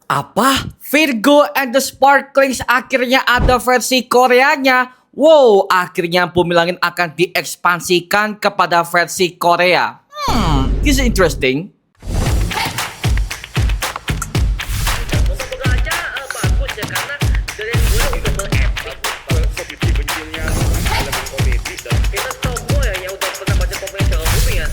Apa? Virgo and the Sparklings akhirnya ada versi Koreanya. Wow, akhirnya Bumi Langit akan diekspansikan kepada versi Korea. This is interesting. Moga-moga aja bagus ya karena dari dulu udah berepic komedi bencinnya elemen komedi dan kita semua ya yang udah pernah baca komedi dalam bumi ya.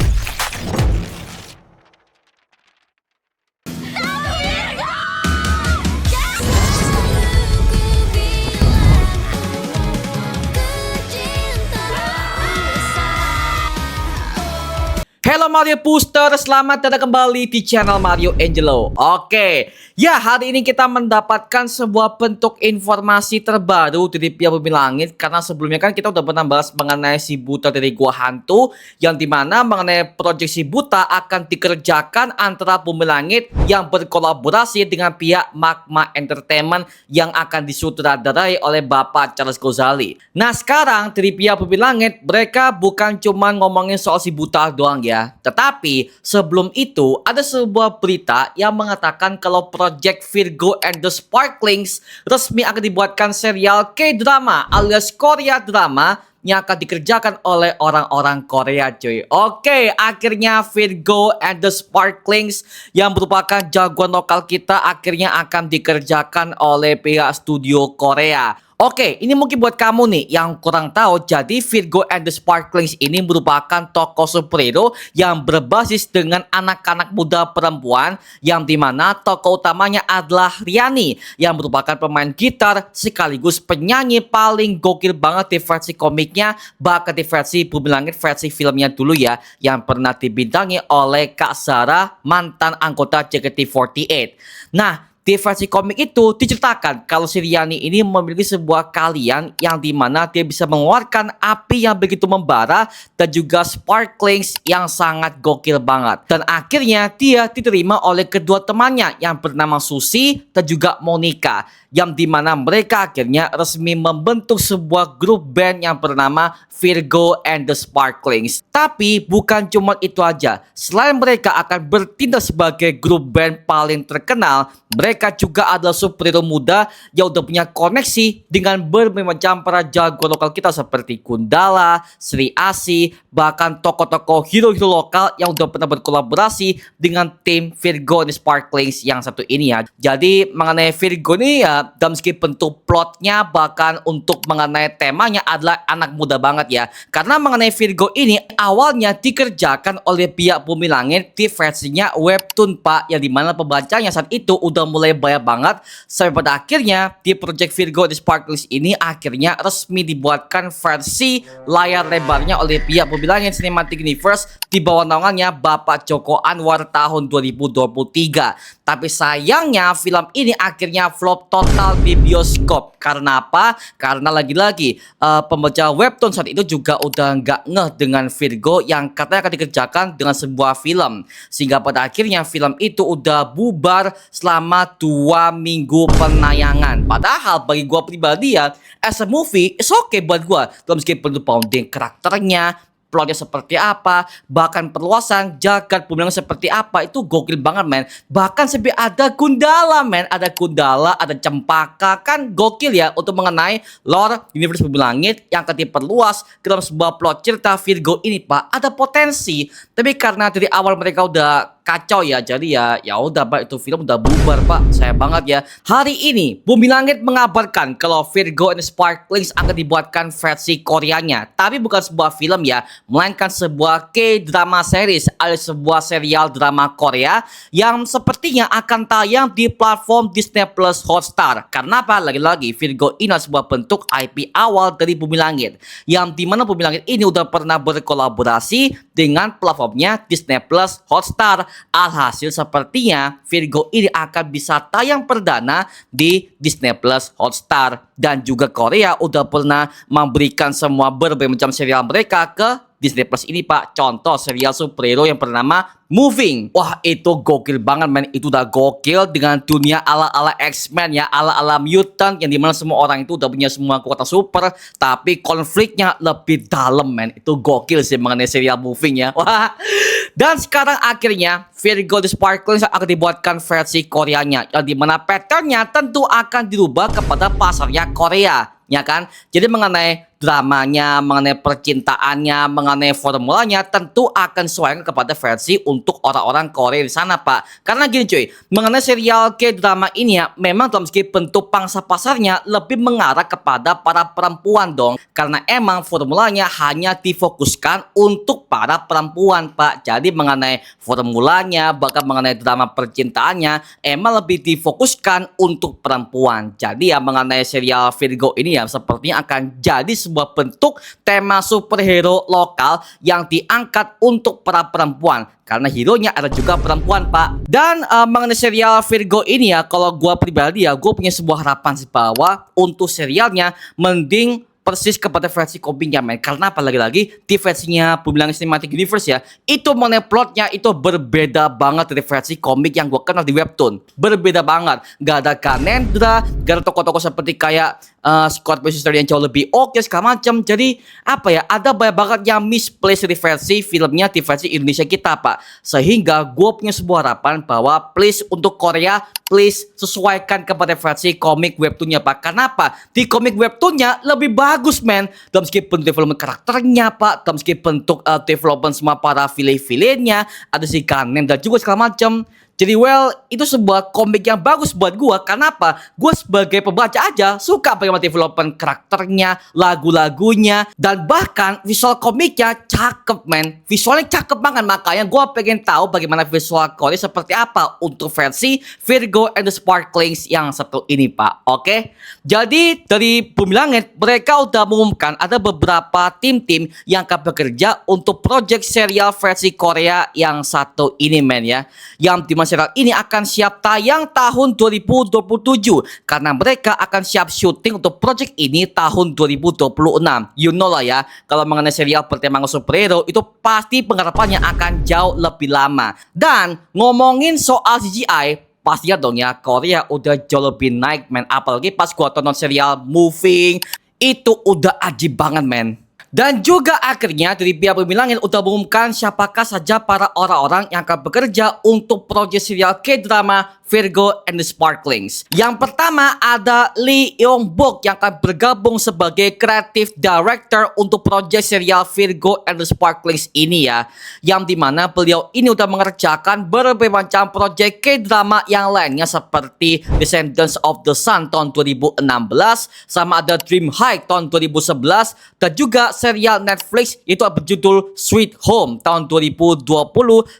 Halo Mario Booster, selamat datang kembali di channel Mario Angelo. Oke, ya hari ini kita mendapatkan sebuah bentuk informasi terbaru dari pihak Bumi Langit. Karena sebelumnya kan kita udah pernah bahas mengenai si Buta dari Gua Hantu, yang dimana mengenai proyek si Buta akan dikerjakan antara Bumi Langit yang berkolaborasi dengan pihak Magma Entertainment yang akan disutradarai oleh Bapak Charles Ghazali. Nah sekarang dari pihak Bumi Langit, mereka bukan cuma ngomongin soal si Buta doang ya, tetapi sebelum itu ada sebuah berita yang mengatakan kalau Project Virgo and the Sparklings resmi akan dibuatkan serial K-drama alias Korea drama yang akan dikerjakan oleh orang-orang Korea cuy. Oke, akhirnya Virgo and the Sparklings yang merupakan jagoan lokal kita akhirnya akan dikerjakan oleh pihak studio Korea. Oke, ini mungkin buat kamu nih yang kurang tahu. Jadi Virgo and the Sparklings ini merupakan tokoh superhero yang berbasis dengan anak-anak muda perempuan, yang dimana tokoh utamanya adalah Riani yang merupakan pemain gitar sekaligus penyanyi paling gokil banget di versi komiknya, bahkan di versi Bumi Langit versi filmnya dulu ya, yang pernah dibintangi oleh Kak Zara, mantan anggota JKT48. Nah, di versi komik itu diceritakan kalau si Riani ini memiliki sebuah keahlian yang dimana dia bisa mengeluarkan api yang begitu membara dan juga sparklings yang sangat gokil banget. Dan akhirnya dia diterima oleh kedua temannya yang bernama Susi dan juga Monica, yang dimana mereka akhirnya resmi membentuk sebuah grup band yang bernama Virgo and the Sparklings. Tapi bukan cuma itu aja. Selain mereka akan bertindak sebagai grup band paling terkenal, mereka juga adalah superhero muda yang udah punya koneksi dengan berbagai macam para jago lokal kita seperti Gundala, Sri Asi, bahkan tokoh-tokoh hero-hero lokal yang udah pernah berkolaborasi dengan tim Virgo and the Sparklings yang satu ini ya. Jadi mengenai Virgo ini ya, dalam segi bentuk plotnya bahkan untuk mengenai temanya adalah anak muda banget ya. Karena mengenai Virgo ini awalnya dikerjakan oleh pihak Bumi Langit di versinya webtoon pak, yang dimana pembacanya saat itu udah mulai banyak banget, sampai pada akhirnya di Project Virgo The Sparklings ini akhirnya resmi dibuatkan versi layar lebarnya oleh pihak Bumi Langit Cinematic Universe di bawah naungannya Bapak Joko Anwar tahun 2023. Tapi sayangnya film ini akhirnya flop total di bioskop. Karena apa? Karena lagi-lagi pembaca webtoon saat itu juga udah nggak ngeh dengan Virgo yang katanya akan dikerjakan dengan sebuah film, sehingga pada akhirnya film itu udah bubar selama 2 minggu penayangan. Padahal bagi gua pribadi ya, as a movie it's okay buat gua, dalam segi founding karakternya, plotnya seperti apa, bahkan perluasan jagat Bumi Langit seperti apa, itu gokil banget men. Bahkan sampai ada Gundala men, ada Gundala, ada Cempaka, kan gokil ya untuk mengenai lore universe Bumi Langit yang akan diperluas ke dalam sebuah plot cerita Virgo ini pak. Ada potensi, tapi karena dari awal mereka udah kacau ya, jadi ya udah pak, itu film udah bubar pak. Sayang banget ya. Hari ini Bumi Langit mengabarkan kalau Virgo and the Sparklings akan dibuatkan versi Koreanya, tapi bukan sebuah film ya, melainkan sebuah K-drama series alias sebuah serial drama Korea yang sepertinya akan tayang di platform Disney Plus Hotstar. Karena apa? Lagi-lagi Virgo ini adalah sebuah bentuk IP awal dari Bumi Langit, yang dimana Bumi Langit ini udah pernah berkolaborasi dengan platformnya Disney Plus Hotstar. Alhasil sepertinya Virgo ini akan bisa tayang perdana di Disney Plus Hotstar. Dan juga Korea udah pernah memberikan semua berbagai macam serial mereka ke Disney Plus ini pak. Contoh serial superhero yang bernama Moving. Wah itu gokil banget men. Itu udah gokil dengan dunia ala-ala X-Men ya, ala-ala mutant, yang dimana semua orang itu udah punya semua kekuatan super, tapi konfliknya lebih dalam men. Itu gokil sih mengenai serial Moving ya. Wah Dan sekarang akhirnya Virgo The Sparkling akan dibuatkan versi Koreanya, yang dimana patternnya tentu akan dirubah kepada pasarnya Korea, ya kan? Jadi mengenai dramanya, mengenai percintaannya, mengenai formulanya tentu akan sesuaikan kepada versi untuk orang-orang Korea di sana, Pak. Karena gini cuy, mengenai serial K-drama ini ya, memang dalam segi bentuk pangsa pasarnya lebih mengarah kepada para perempuan dong. Karena emang formulanya hanya difokuskan untuk para perempuan, Pak. Jadi mengenai formulanya, bahkan mengenai drama percintaannya, emang lebih difokuskan untuk perempuan. Jadi ya mengenai serial Virgo ini ya, sepertinya akan jadi sebuah bentuk tema superhero lokal yang diangkat untuk para perempuan. Karena hero-nya ada juga perempuan, Pak. Dan mengenai serial Virgo ini ya, kalau gue pribadi ya, gue punya sebuah harapan sih bahwa untuk serialnya mending persis kepada versi komiknya, men. Karena apalagi lagi di versinya Bumi Langit Cinematic Universe ya, itu mengenai plotnya itu berbeda banget dari versi komik yang gue kenal di webtoon. Berbeda banget. Gak ada Ganendra, gak ada tokoh-tokoh seperti kayak Scorpio Sister yang jauh lebih oke segala macam. Jadi apa ya, ada banyak banget yang misplaced di versi filmnya di versi Indonesia kita, Pak. Sehingga gue punya sebuah harapan bahwa please untuk Korea, please sesuaikan kepada versi komik webtoonnya, Pak. Kenapa? Di komik webtoonnya lebih bagus, men. Dalam segi bentuk development karakternya, Pak. Dalam segi bentuk development semua para villain-villainnya, ada si Ganem dan juga segala macam. Jadi well, itu sebuah komik yang bagus buat gue. Kenapa? Gue sebagai pembaca aja suka bagaimana development karakternya, lagu-lagunya, dan bahkan visual komiknya cakep, men. Visualnya cakep banget, makanya gue pengen tahu bagaimana visual Korea seperti apa untuk versi Virgo and the Sparklings yang satu ini, Pak. Oke? Jadi dari Bumi Langit, mereka udah mengumumkan ada beberapa tim-tim yang akan bekerja untuk project serial versi Korea yang satu ini, men, ya. Yang dimana serial ini akan siap tayang tahun 2027 karena mereka akan siap syuting untuk project ini tahun 2026. You know lah ya, kalau mengenai serial bertema superhero itu pasti penggarapannya akan jauh lebih lama. Dan ngomongin soal CGI, pastinya dong ya, Korea udah jauh lebih naik, men. Apalagi pas gua tonton serial Moving, itu udah ajib banget, men. Dan juga akhirnya dari pihak Bumi Langit udah mengumumkan siapakah saja para orang-orang yang akan bekerja untuk proyek serial K-drama Virgo and the Sparklings. Yang pertama ada Lee Yong Bok yang akan bergabung sebagai Creative Director untuk proyek serial Virgo and the Sparklings ini ya. Yang dimana beliau ini udah mengerjakan berbagai macam proyek K-drama yang lainnya seperti Descendants of the Sun tahun 2016, sama ada Dream High tahun 2011, dan juga serial Netflix itu berjudul Sweet Home tahun 2020,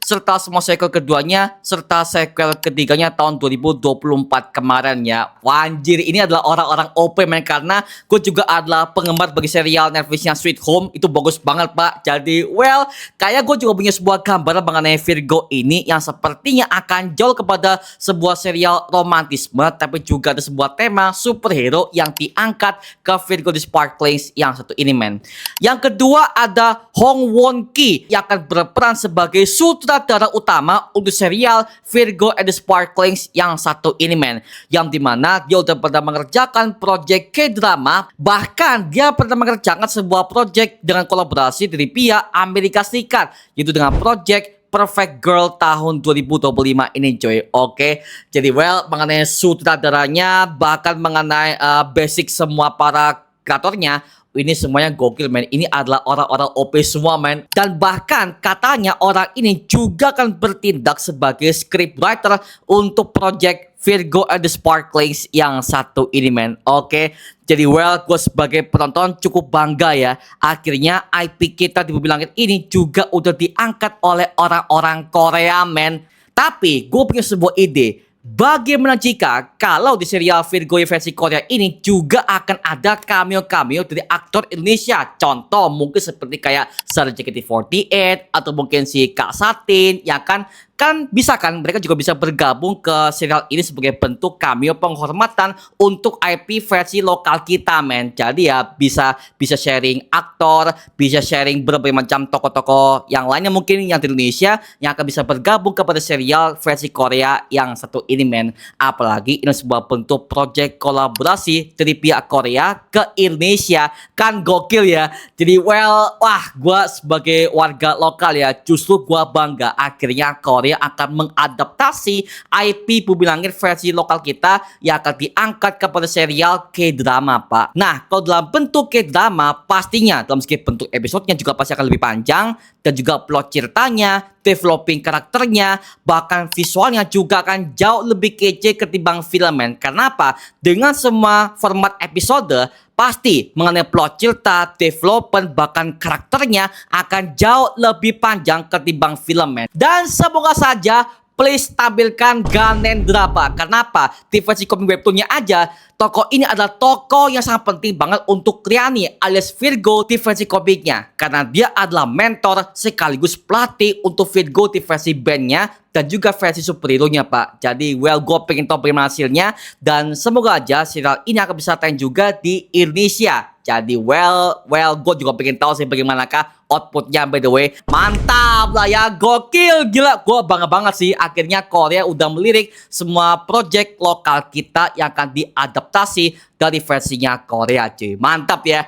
serta semua sequel keduanya serta sequel ketiganya tahun 2024 kemarin ya. Wanjir, ini adalah orang-orang OP, men, karena gue juga adalah penggemar bagi serial Netflixnya Sweet Home. Itu bagus banget, Pak. Jadi well, kayak gue juga punya sebuah gambaran mengenai Virgo ini yang sepertinya akan jauh kepada sebuah serial romantisme, tapi juga ada sebuah tema superhero yang diangkat ke Virgo The Sparklings yang satu ini, men. Yang kedua ada Hong Won Ki yang akan berperan sebagai sutradara utama untuk serial Virgo and the Sparklings yang satu ini, men. Yang dimana dia udah pernah mengerjakan project K-drama, bahkan dia pernah mengerjakan sebuah project dengan kolaborasi dari pihak Amerika Serikat, yaitu dengan project Perfect Girl tahun 2025 ini, coy. Oke. Jadi well, mengenai sutradaranya, bahkan mengenai basic semua para kreatornya, ini semuanya gokil, men. Ini adalah orang-orang OP semua, men. Dan bahkan katanya orang ini juga akan bertindak sebagai scriptwriter untuk project Virgo and the Sparklings yang satu ini, men. Oke. Jadi well, gue sebagai penonton cukup bangga ya. Akhirnya IP kita di Bumi Langit ini juga udah diangkat oleh orang-orang Korea, men. Tapi gue punya sebuah ide. Bagaimana jika kalau di serial Virgo versi Korea ini juga akan ada cameo-cameo dari aktor Indonesia? Contoh mungkin seperti kayak Sarah JKT48 atau mungkin si Kak Satin, ya kan? Kan bisa kan mereka juga bisa bergabung ke serial ini sebagai bentuk cameo penghormatan untuk IP versi lokal kita, men. Jadi ya bisa sharing aktor, bisa sharing berbagai macam tokoh-tokoh yang lainnya mungkin yang di Indonesia yang akan bisa bergabung kepada serial versi Korea yang satu ini, men. Apalagi ini sebuah bentuk project kolaborasi dari pihak Korea ke Indonesia, kan gokil ya. Jadi wah, gua sebagai warga lokal ya, justru gua bangga akhirnya Korea akan mengadaptasi IP Bumi Langit versi lokal kita yang akan diangkat kepada serial K-drama, Pak. Nah, kalau dalam bentuk K-drama, pastinya dalam segi bentuk episodenya juga pasti akan lebih panjang dan juga plot ceritanya, developing karakternya, bahkan visualnya juga akan jauh lebih kece ketimbang filmen. Karena apa? Dengan semua format episode, pasti mengenai plot cerita, development, bahkan karakternya akan jauh lebih panjang ketimbang filmen. Dan semoga saja please tampilkan Ganondorf, Pak. Kenapa? Di versi komik webtoonnya aja, tokoh ini adalah tokoh yang sangat penting banget untuk Kriani alias Virgo di versi komiknya. Karena dia adalah mentor sekaligus pelatih untuk Virgo di versi bandnya dan juga versi superhero-nya, Pak. Jadi gue pengen tahu bagaimana hasilnya. Dan semoga aja serial ini akan bisa tayang juga di Indonesia. Jadi gue juga pengen tahu sih bagaimanakah outputnya, by the way. Mantap lah ya, gokil, gila. Gue bangga banget sih akhirnya Korea udah melirik semua project lokal kita yang akan diadaptasi dari versinya Korea, cuy. Mantap ya.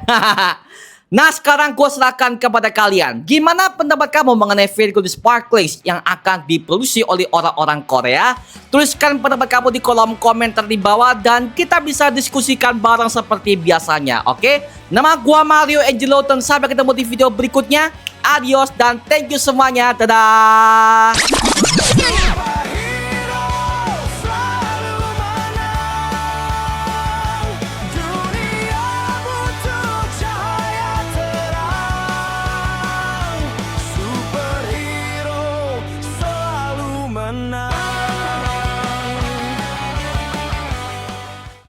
Nah, sekarang gue serahkan kepada kalian. Gimana pendapat kamu mengenai Virgo the Sparklings yang akan diproduksi oleh orang-orang Korea? Tuliskan pendapat kamu di kolom komentar di bawah dan kita bisa diskusikan bareng seperti biasanya, oke? Nama gue Mario Angelo dan sampai ketemu di video berikutnya. Adios dan thank you semuanya. Dadah!